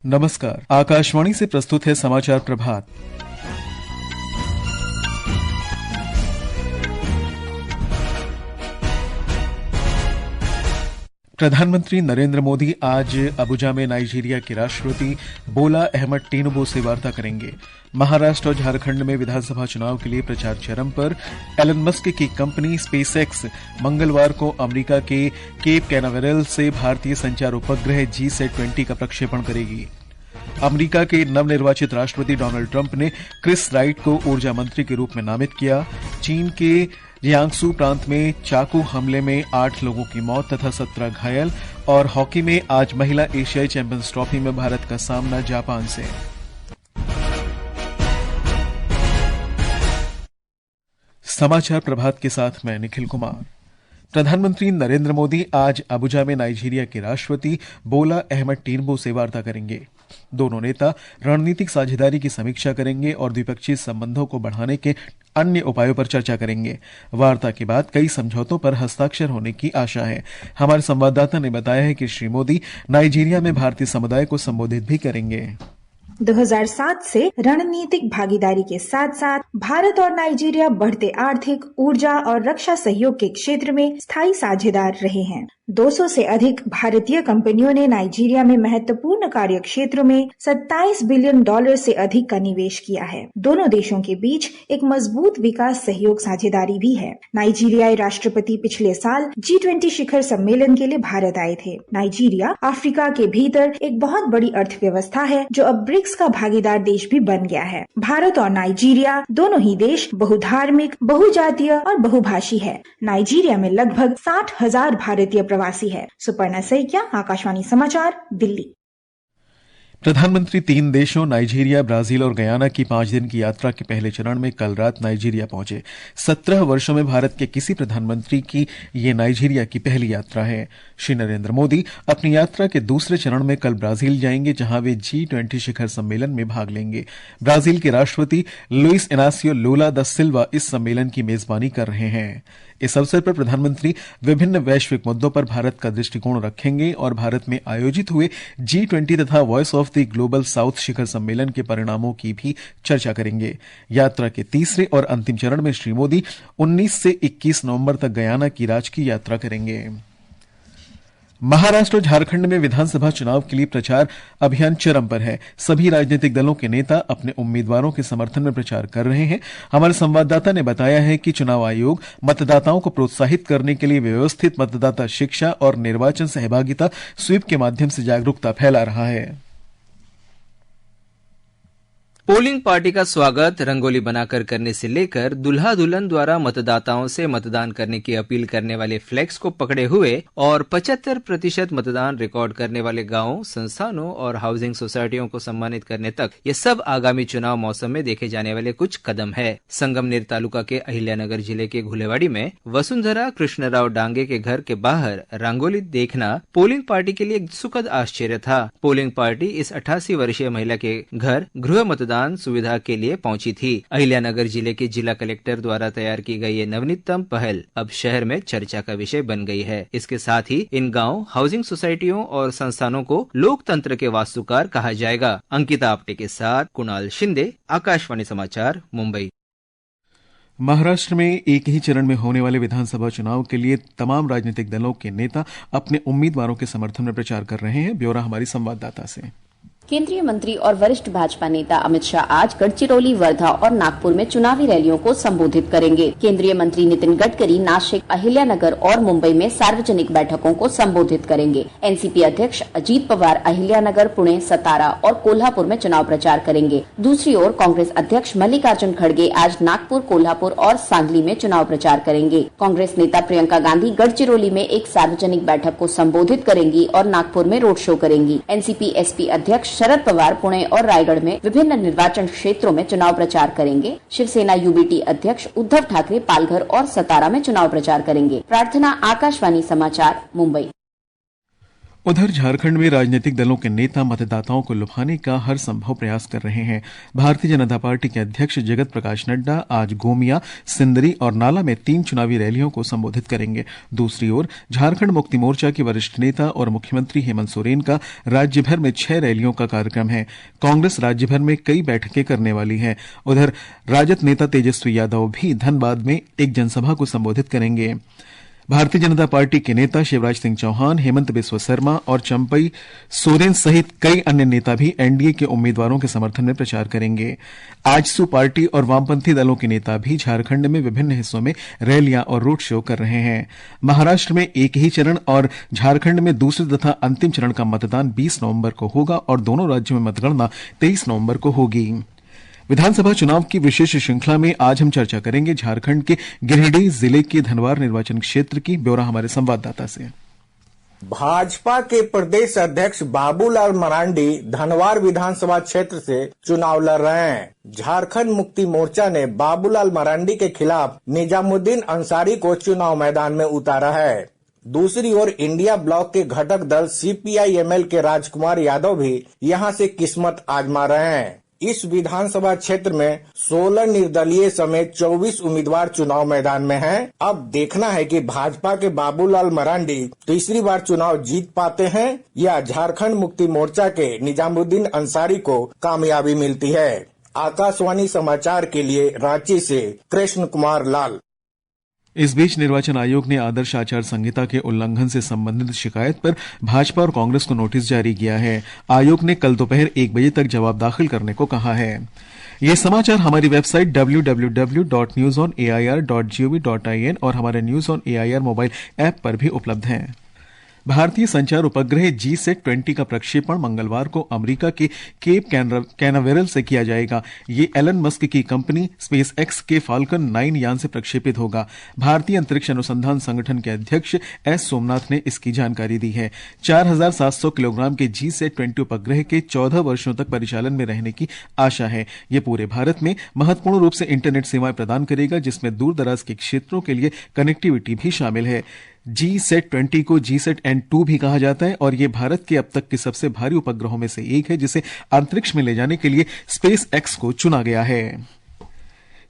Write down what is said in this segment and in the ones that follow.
नमस्कार, आकाशवाणी से प्रस्तुत है समाचार प्रभात। प्रधानमंत्री नरेंद्र मोदी आज अबुजा में नाइजीरिया के राष्ट्रपति बोला अहमद टिनुबू से वार्ता करेंगे। महाराष्ट्र और झारखंड में विधानसभा चुनाव के लिए प्रचार चरम पर। एलन मस्क की कंपनी स्पेसएक्स मंगलवार को अमेरिका के केप कैनावेरल से भारतीय संचार उपग्रह GSAT-20 का प्रक्षेपण करेगी। अमेरिका के नवनिर्वाचित राष्ट्रपति डोनाल्ड ट्रंप ने क्रिस राइट को ऊर्जा मंत्री के रूप में नामित किया। चीन के जियांगसू प्रांत में चाकू हमले में 8 लोगों की मौत तथा 17 घायल। और हॉकी में आज महिला एशियाई चैंपियंस ट्रॉफी में भारत का सामना जापान से। समाचार प्रभात के साथ मैं निखिल कुमार। प्रधानमंत्री नरेंद्र मोदी आज अबुजा में नाइजीरिया के राष्ट्रपति बोला अहमद टिनुबू से वार्ता करेंगे। दोनों नेता रणनीतिक साझेदारी की समीक्षा करेंगे और द्विपक्षीय संबंधों को बढ़ाने के अन्य उपायों पर चर्चा करेंगे। वार्ता के बाद कई समझौतों पर हस्ताक्षर होने की आशा है। हमारे संवाददाता ने बताया है कि श्री मोदी नाइजीरिया में भारतीय समुदाय को संबोधित भी करेंगे। 2007 से रणनीतिक भागीदारी के साथ साथ भारत और नाइजीरिया बढ़ते आर्थिक, ऊर्जा और रक्षा सहयोग के क्षेत्र में स्थायी साझेदार रहे हैं। 200 से अधिक भारतीय कंपनियों ने नाइजीरिया में महत्वपूर्ण कार्य क्षेत्रों में $27 बिलियन से अधिक का निवेश किया है। दोनों देशों के बीच एक मजबूत विकास सहयोग साझेदारी भी है। नाइजीरियाई राष्ट्रपति पिछले साल G20 शिखर सम्मेलन के लिए भारत आए थे। नाइजीरिया अफ्रीका के भीतर एक बहुत बड़ी अर्थव्यवस्था है जो अब ब्रिक्स का भागीदार देश भी बन गया है। भारत और नाइजीरिया दोनों ही देश बहुधार्मिक, बहुजातीय और बहुभाषी है। नाइजीरिया में लगभग 60,000 भारतीय प्रवासी है। सुपर्णा सैकिया, आकाशवाणी समाचार, दिल्ली। प्रधानमंत्री 3 देशों नाइजीरिया, ब्राजील और गयाना की 5 दिन की यात्रा के पहले चरण में कल रात नाइजीरिया पहुंचे। 17 वर्षों में भारत के किसी प्रधानमंत्री की ये नाइजीरिया की पहली यात्रा है। श्री नरेंद्र मोदी अपनी यात्रा के दूसरे चरण में कल ब्राजील जाएंगे, जहां वे G20 शिखर सम्मेलन में भाग लेंगे। ब्राजील के राष्ट्रपति लुइस इनासियो लूला दा सिल्वा इस सम्मेलन की मेजबानी कर रहे हैं। इस अवसर पर प्रधानमंत्री विभिन्न वैश्विक मुद्दों पर भारत का दृष्टिकोण रखेंगे और भारत में आयोजित हुए G20 तथा voice of the global south शिखर सम्मेलन के परिणामों की भी चर्चा करेंगे। यात्रा के तीसरे और अंतिम चरण में श्री मोदी 19 से 21 नवंबर तक गयाना की राजकीय यात्रा करेंगे। महाराष्ट्र और झारखंड में विधानसभा चुनाव के लिए प्रचार अभियान चरम पर है। सभी राजनीतिक दलों के नेता अपने उम्मीदवारों के समर्थन में प्रचार कर रहे हैं। हमारे संवाददाता ने बताया है कि चुनाव आयोग मतदाताओं को प्रोत्साहित करने के लिए व्यवस्थित मतदाता शिक्षा और निर्वाचन सहभागिता स्वीप के माध्यम से जागरूकता फैला रहा है। पोलिंग पार्टी का स्वागत रंगोली बनाकर करने से लेकर दुल्हा दुल्हन द्वारा मतदाताओं से मतदान करने की अपील करने वाले फ्लैक्स को पकड़े हुए और 75% मतदान रिकॉर्ड करने वाले गांवों, संस्थानों और हाउसिंग सोसाइटियों को सम्मानित करने तक ये सब आगामी चुनाव मौसम में देखे जाने वाले कुछ कदम है। संगमनेर तालुका के अहिल्यानगर जिले के घुलेवाड़ी में वसुंधरा कृष्णराव डांगे के घर के बाहर रंगोली देखना पोलिंग पार्टी के लिए एक सुखद आश्चर्य था। पोलिंग पार्टी इस 88 वर्षीय महिला के घर गृह मतदान सुविधा के लिए पहुंची थी। अहिल्यानगर जिले के जिला कलेक्टर द्वारा तैयार की गई ये नवनीतम पहल अब शहर में चर्चा का विषय बन गई है। इसके साथ ही इन गांव, हाउसिंग सोसाइटियों और संस्थानों को लोकतंत्र के वास्तुकार कहा जाएगा। अंकिता आप्टे के साथ कुणाल शिंदे, आकाशवाणी समाचार, मुंबई। महाराष्ट्र में एक ही चरण में होने वाले विधानसभा चुनाव के लिए तमाम राजनीतिक दलों के नेता अपने उम्मीदवारों के समर्थन में प्रचार कर रहे हैं। ब्यौरा हमारी संवाददाता से। केंद्रीय मंत्री और वरिष्ठ भाजपा नेता अमित शाह आज गढ़चिरौली, वर्धा और नागपुर में चुनावी रैलियों को संबोधित करेंगे। केंद्रीय मंत्री नितिन गडकरी नासिक, अहिल्यानगर और मुंबई में सार्वजनिक बैठकों को संबोधित करेंगे। एनसीपी अध्यक्ष अजीत पवार अहिल्यानगर, पुणे, सतारा और कोल्हापुर में चुनाव प्रचार करेंगे। दूसरी ओर कांग्रेस अध्यक्ष मल्लिकार्जुन खड़गे आज नागपुर, कोल्हापुर और सांगली में चुनाव प्रचार करेंगे। कांग्रेस नेता प्रियंका गांधी गढ़चिरौली में एक सार्वजनिक बैठक को संबोधित करेंगी और नागपुर में रोड शो करेंगी। एनसीपी एसपी अध्यक्ष शरद पवार पुणे और रायगढ़ में विभिन्न निर्वाचन क्षेत्रों में चुनाव प्रचार करेंगे। शिवसेना यूबीटी अध्यक्ष उद्धव ठाकरे पालघर और सतारा में चुनाव प्रचार करेंगे। प्रार्थना, आकाशवाणी समाचार, मुंबई। उधर झारखंड में राजनीतिक दलों के नेता मतदाताओं को लुभाने का हर संभव प्रयास कर रहे हैं। भारतीय जनता पार्टी के अध्यक्ष जगत प्रकाश नड्डा आज गोमिया, सिंदरी और नाला में 3 चुनावी रैलियों को संबोधित करेंगे। दूसरी ओर झारखंड मुक्ति मोर्चा के वरिष्ठ नेता और मुख्यमंत्री हेमंत सोरेन का राज्य भर में 6 रैलियों का कार्यक्रम है। कांग्रेस राज्य भर में कई बैठकें करने वाली है। उधर राजद नेता तेजस्वी यादव भी धनबाद में एक जनसभा को संबोधित करेंगे। भारतीय जनता पार्टी के नेता शिवराज सिंह चौहान, हेमंत बिस्वा शर्मा और चंपई सोरेन सहित कई अन्य नेता भी एनडीए के उम्मीदवारों के समर्थन में प्रचार करेंगे। आजसू पार्टी और वामपंथी दलों के नेता भी झारखंड में विभिन्न हिस्सों में रैलियां और रोड शो कर रहे हैं। महाराष्ट्र में एक ही चरण और झारखंड में दूसरे तथा अंतिम चरण का मतदान 20 नवंबर को होगा और दोनों राज्यों में मतगणना 23 नवंबर को होगी। विधानसभा चुनाव की विशेष श्रृंखला में आज हम चर्चा करेंगे झारखंड के गिरिडीह जिले के धनवार निर्वाचन क्षेत्र की। ब्यौरा हमारे संवाददाता से। भाजपा के प्रदेश अध्यक्ष बाबूलाल मरांडी धनवार विधानसभा क्षेत्र से चुनाव लड़ रहे हैं। झारखंड मुक्ति मोर्चा ने बाबूलाल मरांडी के खिलाफ निजामुद्दीन अंसारी को चुनाव मैदान में उतारा है। दूसरी ओर इंडिया ब्लॉक के घटक दल CPI-ML के राजकुमार यादव भी यहां से किस्मत आजमा रहे हैं। इस विधानसभा क्षेत्र में 16 निर्दलीय समेत 24 उम्मीदवार चुनाव मैदान में हैं। अब देखना है कि भाजपा के बाबूलाल मरांडी तीसरी बार चुनाव जीत पाते हैं या झारखंड मुक्ति मोर्चा के निजामुद्दीन अंसारी को कामयाबी मिलती है। आकाशवाणी समाचार के लिए रांची से कृष्ण कुमार लाल। इस बीच निर्वाचन आयोग ने आदर्श आचार संहिता के उल्लंघन से संबंधित शिकायत पर भाजपा और कांग्रेस को नोटिस जारी किया है। आयोग ने कल दोपहर 1 बजे तक जवाब दाखिल करने को कहा है। ये समाचार हमारी वेबसाइट www.newsonair.gov.in और हमारे news on AIR mobile app पर भी उपलब्ध हैं। भारतीय संचार उपग्रह GSAT-20 का प्रक्षेपण मंगलवार को अमेरिका के केप कैनावेरल से किया जाएगा। ये एलन मस्क की कंपनी स्पेस एक्स के फाल्कन 9 यान से प्रक्षेपित होगा। भारतीय अंतरिक्ष अनुसंधान संगठन के अध्यक्ष एस सोमनाथ ने इसकी जानकारी दी है। 4700 किलोग्राम के GSAT-20 उपग्रह के 14 वर्षों तक परिचालन में रहने की आशा है। ये पूरे भारत में महत्वपूर्ण रूप से इंटरनेट सेवाएं प्रदान करेगा, जिसमें दूर दराज के क्षेत्रों के लिए कनेक्टिविटी भी शामिल है। GSAT-20 को GSAT-N2 भी कहा जाता है और ये भारत के अब तक के सबसे भारी उपग्रहों में से एक है, जिसे अंतरिक्ष में ले जाने के लिए स्पेस एक्स को चुना गया है।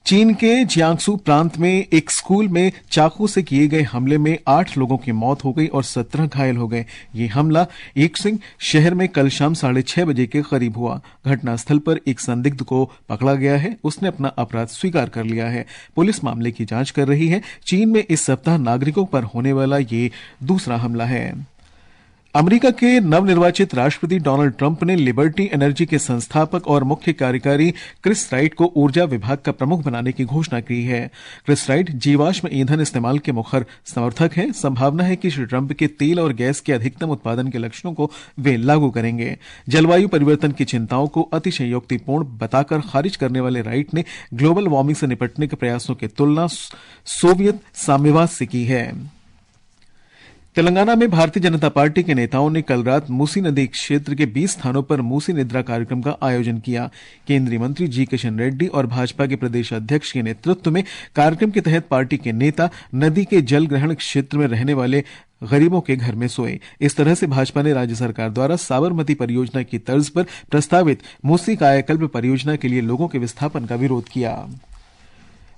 चीन के जियांगसू प्रांत में एक स्कूल में चाकू से किए गए हमले में 8 लोगों की मौत हो गई और 17 घायल हो गए। ये हमला ईक्सिंग शहर में कल शाम 6:30 बजे के करीब हुआ। घटनास्थल पर एक संदिग्ध को पकड़ा गया है। उसने अपना अपराध स्वीकार कर लिया है। पुलिस मामले की जांच कर रही है। चीन में इस सप्ताह नागरिकों पर होने वाला ये दूसरा हमला है। अमेरिका के नवनिर्वाचित राष्ट्रपति डोनाल्ड ट्रंप ने लिबर्टी एनर्जी के संस्थापक और मुख्य कार्यकारी क्रिस राइट को ऊर्जा विभाग का प्रमुख बनाने की घोषणा की है। क्रिस राइट जीवाश्म ईंधन इस्तेमाल के मुखर समर्थक हैं। संभावना है कि श्री ट्रंप के तेल और गैस के अधिकतम उत्पादन के लक्ष्यों को वे लागू करेंगे। जलवायु परिवर्तन की चिंताओं को अतिशयोक्तिपूर्ण बताकर खारिज करने वाले राइट ने ग्लोबल वार्मिंग से निपटने के प्रयासों की तुलना सोवियत साम्यवाद से की है। तेलंगाना में भारतीय जनता पार्टी के नेताओं ने कल रात मूसी नदी क्षेत्र के 20 स्थानों पर मूसी निद्रा कार्यक्रम का आयोजन किया। केंद्रीय मंत्री जी किशन रेड्डी और भाजपा के प्रदेश अध्यक्ष के नेतृत्व में कार्यक्रम के तहत पार्टी के नेता नदी के जल ग्रहण क्षेत्र में रहने वाले गरीबों के घर में सोए। इस तरह से भाजपा ने राज्य सरकार द्वारा साबरमती परियोजना की तर्ज पर प्रस्तावित मूसी कायाकल्प परियोजना के लिए लोगों के विस्थापन का विरोध किया।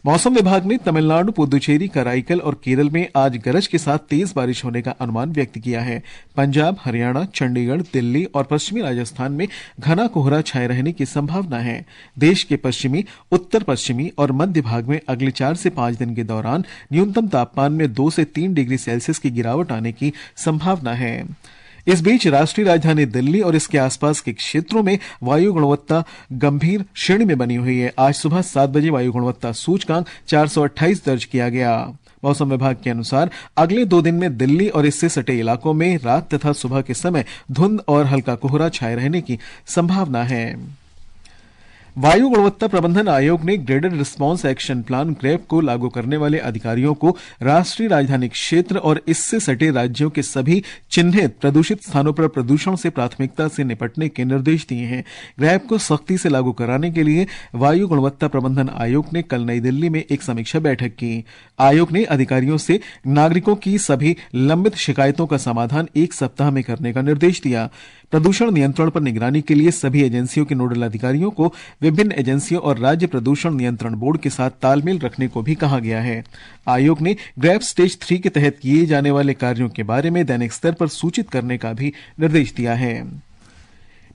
मौसम विभाग ने तमिलनाडु, पुदुचेरी, कराईकल और केरल में आज गरज के साथ तेज बारिश होने का अनुमान व्यक्त किया है। पंजाब, हरियाणा, चंडीगढ़, दिल्ली और पश्चिमी राजस्थान में घना कोहरा छाए रहने की संभावना है। देश के पश्चिमी, उत्तर पश्चिमी और मध्य भाग में अगले 4 से 5 दिन के दौरान न्यूनतम तापमान में 2 से 3 डिग्री सेल्सियस की गिरावट आने की संभावना है। इस बीच राष्ट्रीय राजधानी दिल्ली और इसके आसपास के क्षेत्रों में वायु गुणवत्ता गंभीर श्रेणी में बनी हुई है। आज सुबह 7 बजे वायु गुणवत्ता सूचकांक 428 दर्ज किया गया। मौसम विभाग के अनुसार अगले 2 दिन में दिल्ली और इससे सटे इलाकों में रात तथा सुबह के समय धुंध और हल्का कोहरा छाए रहने की संभावना है। वायु गुणवत्ता प्रबंधन आयोग ने graded response action plan GRAP को लागू करने वाले अधिकारियों को राष्ट्रीय राजधानी क्षेत्र और इससे सटे राज्यों के सभी चिन्हित प्रदूषित स्थानों पर प्रदूषण से प्राथमिकता से निपटने के निर्देश दिए हैं। ग्रेप को सख्ती से लागू कराने के लिए वायु गुणवत्ता प्रबंधन आयोग ने कल नई दिल्ली में एक समीक्षा बैठक की। आयोग ने अधिकारियों से नागरिकों की सभी लंबित शिकायतों का समाधान 1 सप्ताह में करने का निर्देश दिया। प्रदूषण नियंत्रण पर निगरानी के लिए सभी एजेंसियों के नोडल अधिकारियों को विभिन्न एजेंसियों और राज्य प्रदूषण नियंत्रण बोर्ड के साथ तालमेल रखने को भी कहा गया है। आयोग ने ग्रेप स्टेज 3 के तहत किए जाने वाले कार्यों के बारे में दैनिक स्तर पर सूचित करने का भी निर्देश दिया है।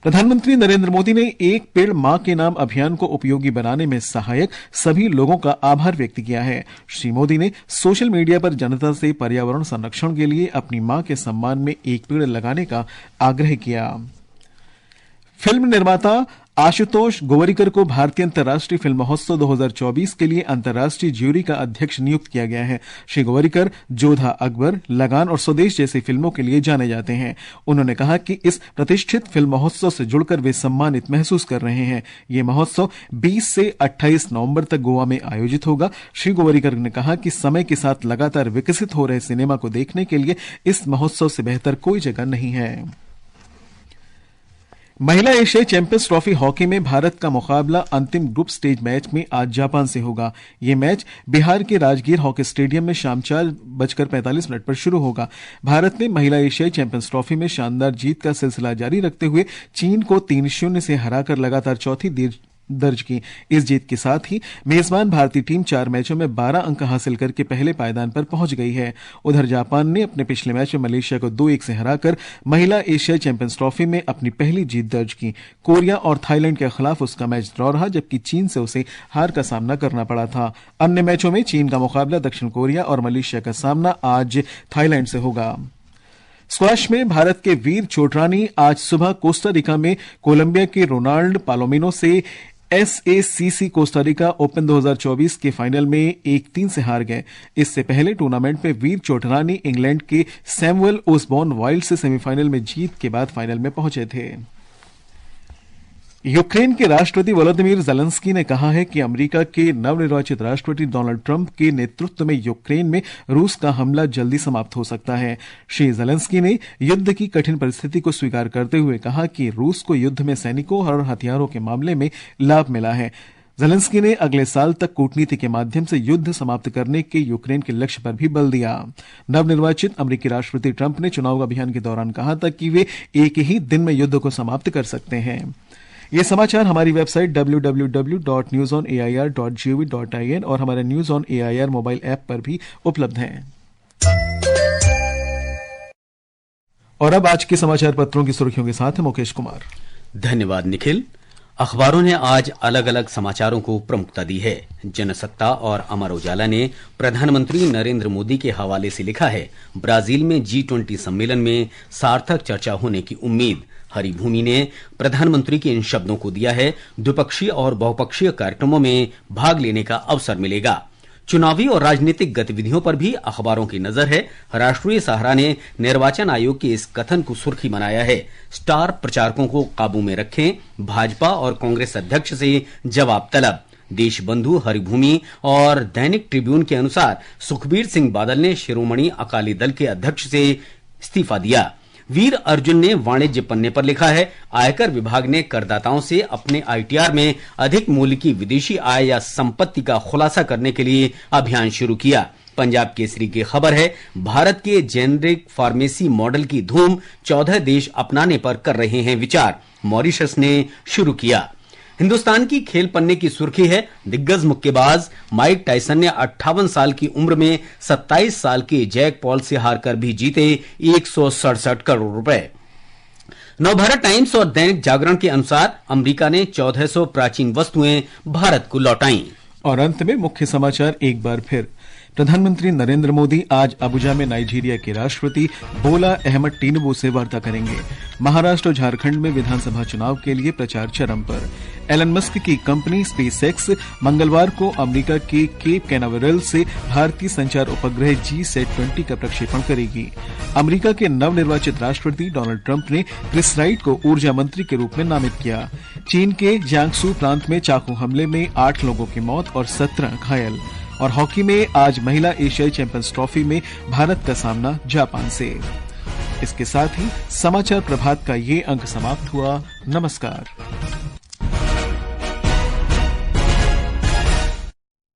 प्रधानमंत्री नरेंद्र मोदी ने एक पेड़ मां के नाम अभियान को उपयोगी बनाने में सहायक सभी लोगों का आभार व्यक्त किया है। श्री मोदी ने सोशल मीडिया पर जनता से पर्यावरण संरक्षण के लिए अपनी मां के सम्मान में एक पेड़ लगाने का आग्रह किया। फिल्म निर्माता आशुतोष गोवरिकर को भारतीय अंतर्राष्ट्रीय फिल्म महोत्सव 2024 के लिए अंतर्राष्ट्रीय ज्यूरी का अध्यक्ष नियुक्त किया गया है। श्री गोवरिकर जोधा अकबर, लगान और स्वदेश जैसी फिल्मों के लिए जाने जाते हैं। उन्होंने कहा कि इस प्रतिष्ठित फिल्म महोत्सव से जुड़कर वे सम्मानित महसूस कर रहे हैं। ये महोत्सव 20 से 28 नवंबर तक गोवा में आयोजित होगा। श्री गोवरिकर ने कहा कि समय के साथ लगातार विकसित हो रहे सिनेमा को देखने के लिए इस महोत्सव से बेहतर कोई जगह नहीं है। महिला एशियाई चैंपियंस ट्रॉफी हॉकी में भारत का मुकाबला अंतिम ग्रुप स्टेज मैच में आज जापान से होगा। यह मैच बिहार के राजगीर हॉकी स्टेडियम में शाम 4:45 पर शुरू होगा। भारत ने महिला एशियाई चैंपियंस ट्रॉफी में शानदार जीत का सिलसिला जारी रखते हुए चीन को 3-0 से हराकर लगातार चौथी दर्ज की। इस जीत के साथ ही मेजबान भारतीय टीम 4 मैचों में 12 अंक हासिल करके पहले पायदान पर पहुंच गई है। उधर जापान ने अपने पिछले मैच में मलेशिया को 2-1 से हराकर महिला एशियाई चैंपियंस ट्रॉफी में अपनी पहली जीत दर्ज की। कोरिया और थाईलैंड के खिलाफ उसका मैच ड्रॉ रहा, जबकि चीन से उसे हार का सामना करना पड़ा था। अन्य मैचों में चीन का मुकाबला दक्षिण कोरिया और मलेशिया का सामना आज थाईलैंड से होगा। स्क्वैश में भारत के वीर चोटरानी आज सुबह कोस्टा रिका में कोलंबिया के रोनाल्ड पालोमिनो से SACC कोस्टा रिका ओपन 2024 के फाइनल में 1-3 से हार गए। इससे पहले टूर्नामेंट में वीर चोटरानी इंग्लैंड के सैमुअल ओसबॉर्न वाइल्ड से सेमीफाइनल में जीत के बाद फाइनल में पहुंचे थे। यूक्रेन के राष्ट्रपति वोलोदिमीर ज़ेलेंस्की ने कहा है कि अमेरिका के नवनिर्वाचित राष्ट्रपति डोनाल्ड ट्रंप के नेतृत्व में यूक्रेन में रूस का हमला जल्दी समाप्त हो सकता है। श्री ज़ेलेंस्की ने युद्ध की कठिन परिस्थिति को स्वीकार करते हुए कहा कि रूस को युद्ध में सैनिकों और हथियारों के मामले में लाभ मिला है। ज़ेलेंस्की ने अगले साल तक कूटनीति के माध्यम से युद्ध समाप्त करने के यूक्रेन के लक्ष्य पर भी बल दिया। नवनिर्वाचित अमेरिकी राष्ट्रपति ट्रंप ने चुनाव अभियान के दौरान कहा था कि वे एक ही दिन में युद्ध को समाप्त कर सकते हैं। ये समाचार हमारी वेबसाइट www.newsonair.gov.in और हमारे news on AIR mobile app पर भी उपलब्ध हैं। और अब आज के समाचार पत्रों की सुर्खियों के साथ है मुकेश कुमार। धन्यवाद निखिल। अखबारों ने आज अलग अलग समाचारों को प्रमुखता दी है। जनसत्ता और अमर उजाला ने प्रधानमंत्री नरेंद्र मोदी के हवाले से लिखा है, ब्राजील में G20 सम्मेलन में सार्थक चर्चा होने की उम्मीद। हरिभूमि ने प्रधानमंत्री के इन शब्दों को दिया है, द्विपक्षीय और बहुपक्षीय कार्यक्रमों में भाग लेने का अवसर मिलेगा। चुनावी और राजनीतिक गतिविधियों पर भी अखबारों की नजर है। राष्ट्रीय सहारा ने निर्वाचन आयोग के इस कथन को सुर्खी बनाया है, स्टार प्रचारकों को काबू में रखें, भाजपा और कांग्रेस अध्यक्ष से जवाब तलब। देशबंधु हरिभूमि और दैनिक ट्रिब्यून के अनुसार सुखबीर सिंह बादल ने शिरोमणि अकाली दल के अध्यक्ष से इस्तीफा दिया। वीर अर्जुन ने वाणिज्य पन्ने पर लिखा है, आयकर विभाग ने करदाताओं से अपने ITR में अधिक मूल्य की विदेशी आय या संपत्ति का खुलासा करने के लिए अभियान शुरू किया। पंजाब केसरी की खबर है, भारत के जेनेरिक फार्मेसी मॉडल की धूम, 14 देश अपनाने पर कर रहे हैं विचार। मॉरिशस ने शुरू किया। हिंदुस्तान की खेल पन्ने की सुर्खी है, दिग्गज मुक्केबाज माइक टायसन ने 58 साल की उम्र में 27 साल के जैक पॉल से हारकर भी जीते 167 करोड़ रुपए। नवभारत टाइम्स और दैनिक जागरण के अनुसार अमेरिका ने 1400 प्राचीन वस्तुएं भारत को लौटाई। और अंत में मुख्य समाचार एक बार फिर। प्रधानमंत्री नरेंद्र मोदी आज अबुजा में नाइजीरिया के राष्ट्रपति बोला अहमद टिनुबू से वार्ता करेंगे। महाराष्ट्र और झारखंड में विधानसभा चुनाव के लिए प्रचार चरम पर। एलन मस्क की कंपनी स्पेसएक्स मंगलवार को अमेरिका के केप कैनावेरल से भारतीय संचार उपग्रह GSAT-20 का प्रक्षेपण करेगी। अमेरिका के नवनिर्वाचित राष्ट्रपति डोनाल्ड ट्रंप ने क्रिस राइट को ऊर्जा मंत्री के रूप में नामित किया। चीन के जियांगसू प्रांत में चाकू हमले में 8 लोगों की मौत और 17 घायल। और हॉकी में आज महिला एशियाई चैंपियंस ट्रॉफी में भारत का सामना जापान से। इसके साथ ही समाचार प्रभात का ये अंक समाप्त हुआ। नमस्कार।